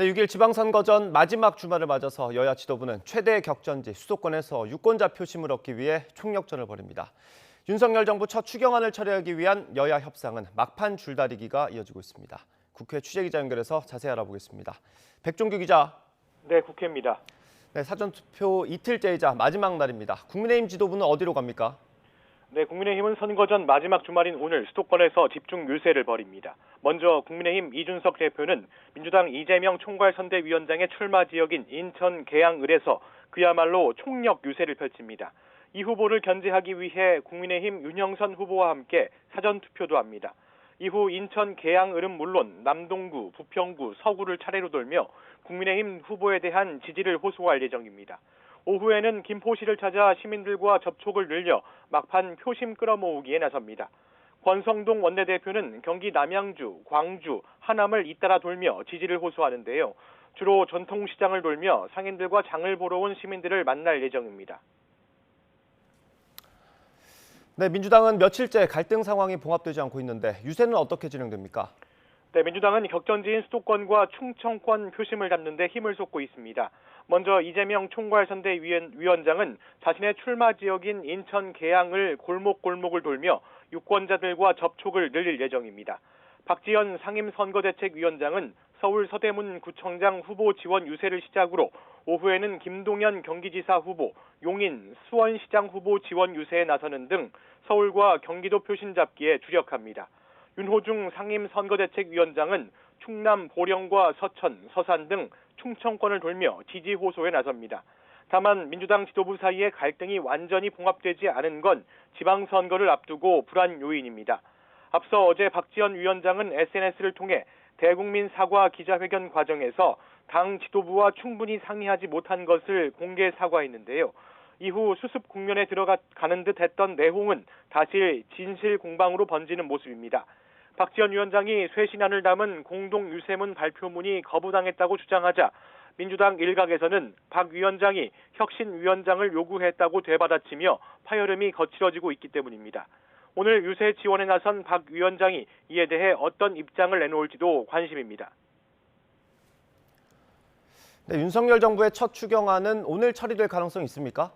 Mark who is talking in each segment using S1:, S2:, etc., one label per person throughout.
S1: 네, 6일 지방선거 전 마지막 주말을 맞아서 여야 지도부는 최대 격전지 수도권에서 유권자 표심을 얻기 위해 총력전을 벌입니다. 윤석열 정부 첫 추경안을 처리하기 위한 여야 협상은 막판 줄다리기가 이어지고 있습니다. 국회 취재기자 연결해서 자세히 알아보겠습니다. 백종규 기자.
S2: 네, 국회입니다.
S1: 네, 사전투표 이틀째이자 마지막 날입니다. 국민의힘 지도부는 어디로 갑니까?
S2: 네, 국민의힘은 선거 전 마지막 주말인 오늘 수도권에서 집중 유세를 벌입니다. 먼저 국민의힘 이준석 대표는 민주당 이재명 총괄선대위원장의 출마 지역인 인천 계양을에서 그야말로 총력 유세를 펼칩니다. 이 후보를 견제하기 위해 국민의힘 윤영선 후보와 함께 사전투표도 합니다. 이후 인천 계양을은 물론 남동구, 부평구, 서구를 차례로 돌며 국민의힘 후보에 대한 지지를 호소할 예정입니다. 오후에는 김포시를 찾아 시민들과 접촉을 늘려 막판 표심 끌어모으기에 나섭니다. 권성동 원내대표는 경기 남양주, 광주, 하남을 잇따라 돌며 지지를 호소하는데요. 주로 전통시장을 돌며 상인들과 장을 보러 온 시민들을 만날 예정입니다.
S1: 네, 민주당은 며칠째 갈등 상황이 봉합되지 않고 있는데 유세는 어떻게 진행됩니까?
S2: 네, 민주당은 격전지인 수도권과 충청권 표심을 잡는 데 힘을 쏟고 있습니다. 먼저 이재명 총괄선대위원장은 자신의 출마 지역인 인천 계양을 골목골목을 돌며 유권자들과 접촉을 늘릴 예정입니다. 박지원 상임선거대책위원장은 서울 서대문 구청장 후보 지원 유세를 시작으로 오후에는 김동연 경기지사 후보, 용인 수원시장 후보 지원 유세에 나서는 등 서울과 경기도 표심 잡기에 주력합니다. 윤호중 상임선거대책위원장은 충남 보령과 서천, 서산 등 충청권을 돌며 지지 호소에 나섭니다. 다만 민주당 지도부 사이의 갈등이 완전히 봉합되지 않은 건 지방선거를 앞두고 불안 요인입니다. 앞서 어제 박지원 위원장은 SNS를 통해 대국민 사과 기자회견 과정에서 당 지도부와 충분히 상의하지 못한 것을 공개 사과했는데요. 이후 수습 국면에 들어가는 듯 했던 내홍은 다시 진실 공방으로 번지는 모습입니다. 박지원 위원장이 쇄신안을 담은 공동 유세문 발표문이 거부당했다고 주장하자 민주당 일각에서는 박 위원장이 혁신위원장을 요구했다고 되받아치며 파열음이 거칠어지고 있기 때문입니다. 오늘 유세 지원에 나선 박 위원장이 이에 대해 어떤 입장을 내놓을지도 관심입니다.
S1: 네, 윤석열 정부의 첫 추경안은 오늘 처리될 가능성이 있습니까?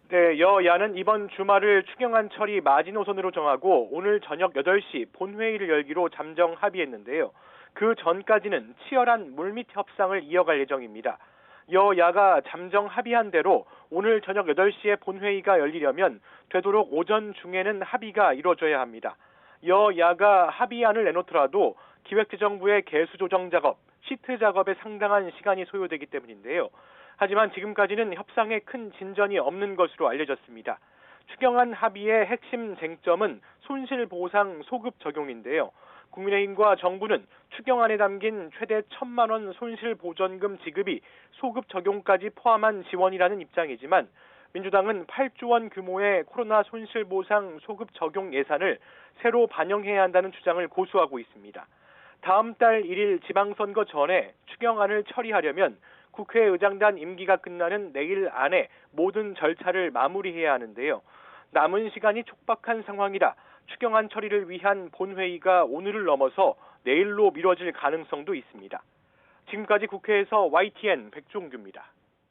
S2: 네, 여야는 이번 주말을 추경안 처리 마지노선으로 정하고 오늘 저녁 8시 본회의를 열기로 잠정 합의했는데요. 그 전까지는 치열한 물밑 협상을 이어갈 예정입니다. 여야가 잠정 합의한 대로 오늘 저녁 8시에 본회의가 열리려면 되도록 오전 중에는 합의가 이루어져야 합니다. 여야가 합의안을 내놓더라도 기획재정부의 개수조정 작업, 시트 작업에 상당한 시간이 소요되기 때문인데요. 하지만 지금까지는 협상에 큰 진전이 없는 것으로 알려졌습니다. 추경안 합의의 핵심 쟁점은 손실보상 소급 적용인데요. 국민의힘과 정부는 추경안에 담긴 최대 1,000만 원 손실보전금 지급이 소급 적용까지 포함한 지원이라는 입장이지만 민주당은 8조 원 규모의 코로나 손실보상 소급 적용 예산을 새로 반영해야 한다는 주장을 고수하고 있습니다. 다음 달 1일 지방선거 전에 추경안을 처리하려면 국회의장단 임기가 끝나는 내일 안에 모든 절차를 마무리해야 하는데요. 남은 시간이 촉박한 상황이라 추경안 처리를 위한 본회의가 오늘을 넘어서 내일로 미뤄질 가능성도 있습니다. 지금까지 국회에서 YTN 백종규입니다.